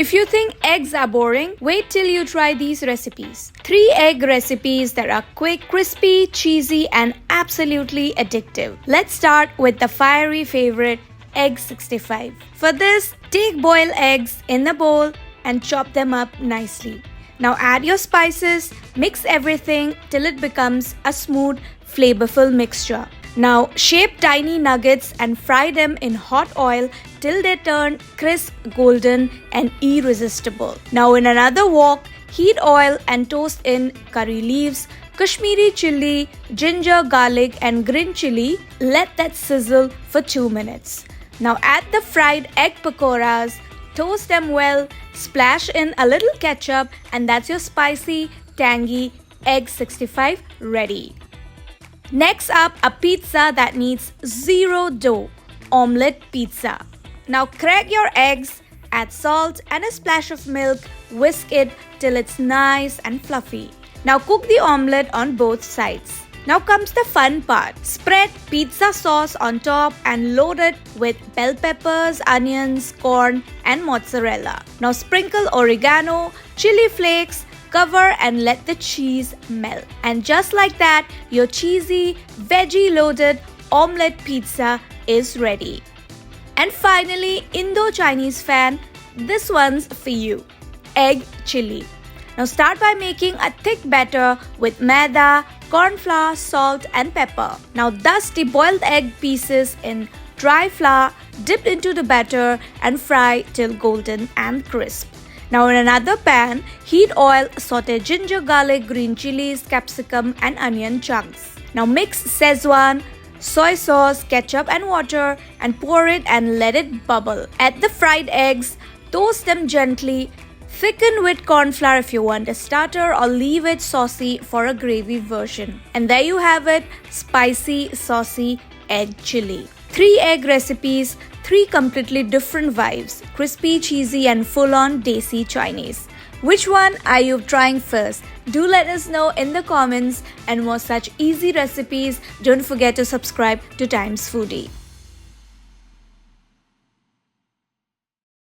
If you think eggs are boring, wait till you try these recipes. 3 egg recipes that are quick, crispy, cheesy, and absolutely addictive. Let's start with the fiery favorite, egg 65. For this, take boiled eggs in the bowl and chop them up nicely. Now add your spices, mix everything till it becomes a smooth, flavorful mixture. Now shape tiny nuggets and fry them in hot oil till they turn crisp, golden and irresistible. Now in another wok, heat oil and toast in curry leaves, Kashmiri chilli, ginger, garlic and green chilli. Let that sizzle for 2 minutes. Now add the fried egg pakoras, toast them well, splash in a little ketchup and that's your spicy, tangy egg 65 ready. Next up, a pizza that needs zero dough, omelette pizza. Now crack your eggs, add salt and a splash of milk, whisk it till it's nice and fluffy. Now cook the omelette on both sides. Now comes the fun part. Spread pizza sauce on top and load it with bell peppers, onions, corn and mozzarella. Now sprinkle oregano, chili flakes, cover and let the cheese melt. And just like that, your cheesy, veggie loaded omelette pizza is ready. And finally, Indo-Chinese fan, this one's for you. Egg chilli. Now start by making a thick batter with maida, corn flour, salt and pepper. Now dust the boiled egg pieces in dry flour, dip into the batter and fry till golden and crisp. Now in another pan, heat oil, saute ginger, garlic, green chilies, capsicum and onion chunks. Now mix Szechuan, soy sauce, ketchup and water and pour it and let it bubble. Add the fried eggs, toast them gently, thicken with corn flour if you want a starter or leave it saucy for a gravy version. And there you have it, spicy, saucy egg chilli. 3 egg recipes, 3 completely different vibes, crispy, cheesy and full-on desi Chinese. Which one are you trying first? Do let us know in the comments, and more such easy recipes, don't forget to subscribe to Times Foodie.